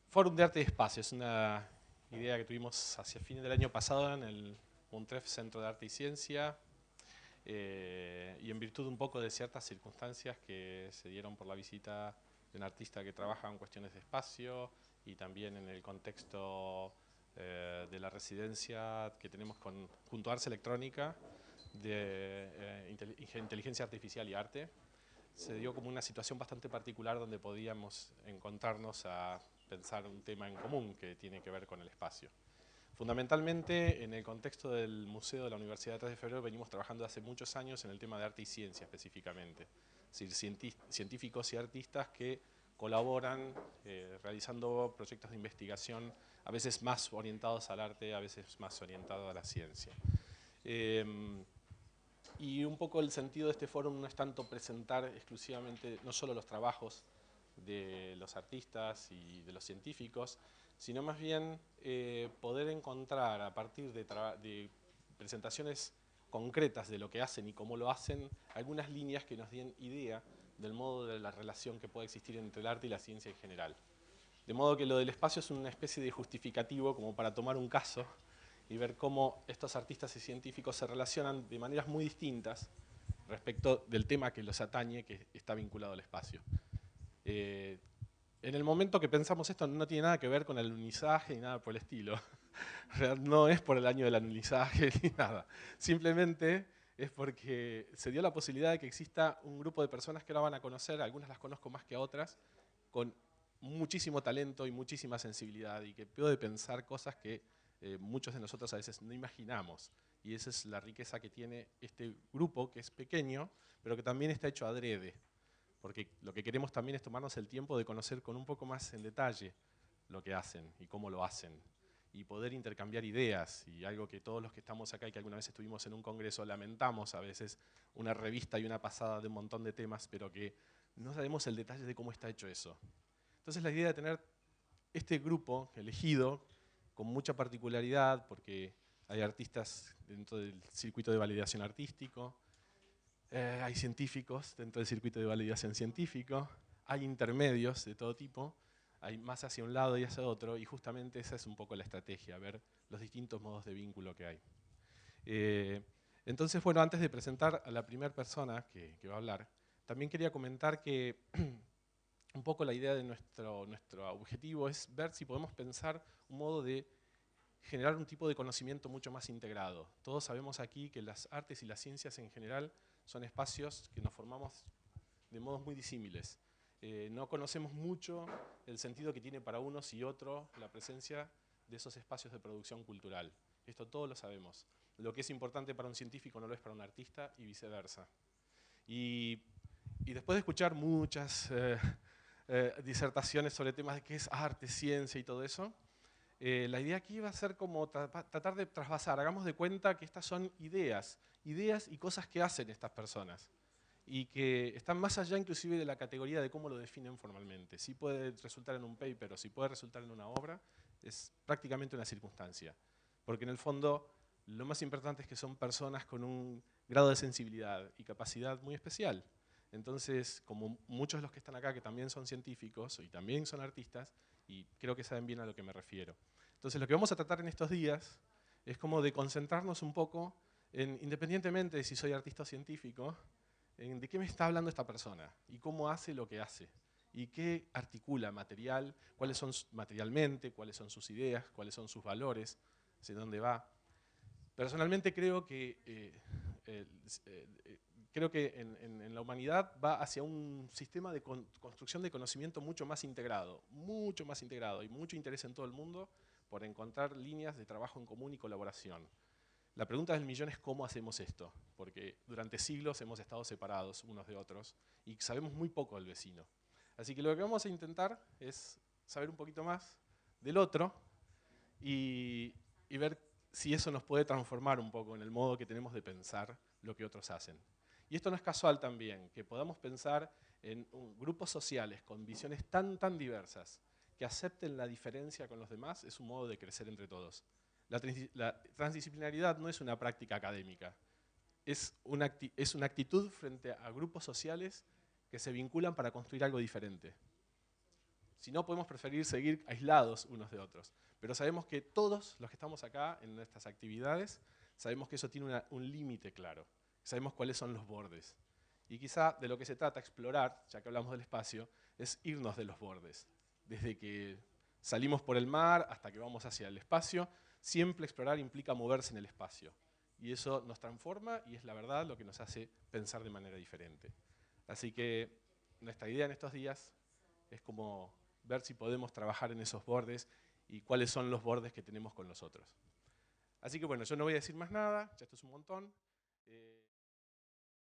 Fórum de Arte y Espacio es una idea que tuvimos hacia fines del año pasado en el UNTREF Centro de Arte y Ciencia, y en virtud un poco de ciertas circunstancias que se dieron por la visita de un artista que trabaja en cuestiones de espacio y también en el contexto de la residencia que tenemos junto a Ars Electrónica de Inteligencia Artificial y Arte. Se dio como una situación bastante particular donde podíamos encontrarnos a pensar un tema en común que tiene que ver con el espacio. Fundamentalmente, en el contexto del Museo de la Universidad de 3 de Febrero venimos trabajando hace muchos años en el tema de arte y ciencia específicamente. Es decir, científicos y artistas que colaboran realizando proyectos de investigación, a veces más orientados al arte, a veces más orientados a la ciencia. Y un poco el sentido de este foro no es tanto presentar exclusivamente no solo los trabajos de los artistas y de los científicos, sino más bien poder encontrar a partir de presentaciones concretas de lo que hacen y cómo lo hacen, algunas líneas que nos den idea del modo de la relación que puede existir entre el arte y la ciencia en general. De modo que lo del espacio es una especie de justificativo como para tomar un caso y ver cómo estos artistas y científicos se relacionan de maneras muy distintas respecto del tema que los atañe, que está vinculado al espacio. Eh, en el momento que pensamos esto no tiene nada que ver con el alunizaje ni nada por el estilo. No es por el año del alunizaje ni nada. Simplemente es porque se dio la posibilidad de que exista un grupo de personas que ahora van a conocer, algunas las conozco más que a otras, con muchísimo talento y muchísima sensibilidad y que puede pensar cosas que muchos de nosotros a veces no imaginamos. Y esa es la riqueza que tiene este grupo, que es pequeño, pero que también está hecho adrede. Porque lo que queremos también es tomarnos el tiempo de conocer con un poco más en detalle lo que hacen y cómo lo hacen. Y poder intercambiar ideas. Y algo que todos los que estamos acá y que alguna vez estuvimos en un congreso lamentamos a veces, una revista y una pasada de un montón de temas, pero que no sabemos el detalle de cómo está hecho eso. Entonces la idea de tener este grupo elegido con mucha particularidad, porque hay artistas dentro del circuito de validación artístico, hay científicos dentro del circuito de validación científico, hay intermedios de todo tipo, hay más hacia un lado y hacia otro, y justamente esa es un poco la estrategia, ver los distintos modos de vínculo que hay. Eh, entonces, bueno, antes de presentar a la primera persona que va a hablar, también quería comentar que un poco la idea de nuestro objetivo es ver si podemos pensar un modo de generar un tipo de conocimiento mucho más integrado. Todos sabemos aquí que las artes y las ciencias en general son espacios que nos formamos de modos muy disímiles. No conocemos mucho el sentido que tiene para unos y otros la presencia de esos espacios de producción cultural. Esto todos lo sabemos. Lo que es importante para un científico no lo es para un artista y viceversa. Y, y después de escuchar muchas disertaciones sobre temas de qué es arte, ciencia y todo eso, la idea aquí va a ser como tratar de trasvasar, hagamos de cuenta que estas son ideas y cosas que hacen estas personas y que están más allá inclusive de la categoría de cómo lo definen formalmente. Si puede resultar en un paper o si puede resultar en una obra, es prácticamente una circunstancia. Porque en el fondo lo más importante es que son personas con un grado de sensibilidad y capacidad muy especial. Entonces, como muchos de los que están acá que también son científicos y también son artistas, y creo que saben bien a lo que me refiero. Entonces, lo que vamos a tratar en estos días es como de concentrarnos un poco en, independientemente de si soy artista o científico, en de qué me está hablando esta persona y cómo hace lo que hace y qué articula material, cuáles son materialmente, cuáles son sus ideas, cuáles son sus valores, hacia dónde va. Personalmente creo que eh, en la humanidad va hacia un sistema de construcción de conocimiento mucho más integrado y mucho interés en todo el mundo por encontrar líneas de trabajo en común y colaboración. La pregunta del millón es cómo hacemos esto, porque durante siglos hemos estado separados unos de otros y sabemos muy poco del vecino. Así que lo que vamos a intentar es saber un poquito más del otro y ver si eso nos puede transformar un poco en el modo que tenemos de pensar lo que otros hacen. Y esto no es casual también, que podamos pensar en grupos sociales con visiones tan diversas, que acepten la diferencia con los demás, es un modo de crecer entre todos. La transdisciplinaridad no es una práctica académica, es una actitud frente a grupos sociales que se vinculan para construir algo diferente. Si no, podemos preferir seguir aislados unos de otros. Pero sabemos que todos los que estamos acá en nuestras actividades, sabemos que eso tiene un límite claro. Sabemos cuáles son los bordes. Y quizá de lo que se trata explorar, ya que hablamos del espacio, es irnos de los bordes. Desde que salimos por el mar hasta que vamos hacia el espacio, siempre explorar implica moverse en el espacio. Y eso nos transforma y es la verdad lo que nos hace pensar de manera diferente. Así que nuestra idea en estos días es como ver si podemos trabajar en esos bordes y cuáles son los bordes que tenemos con los otros. Así que bueno, yo no voy a decir más nada, ya esto es un montón.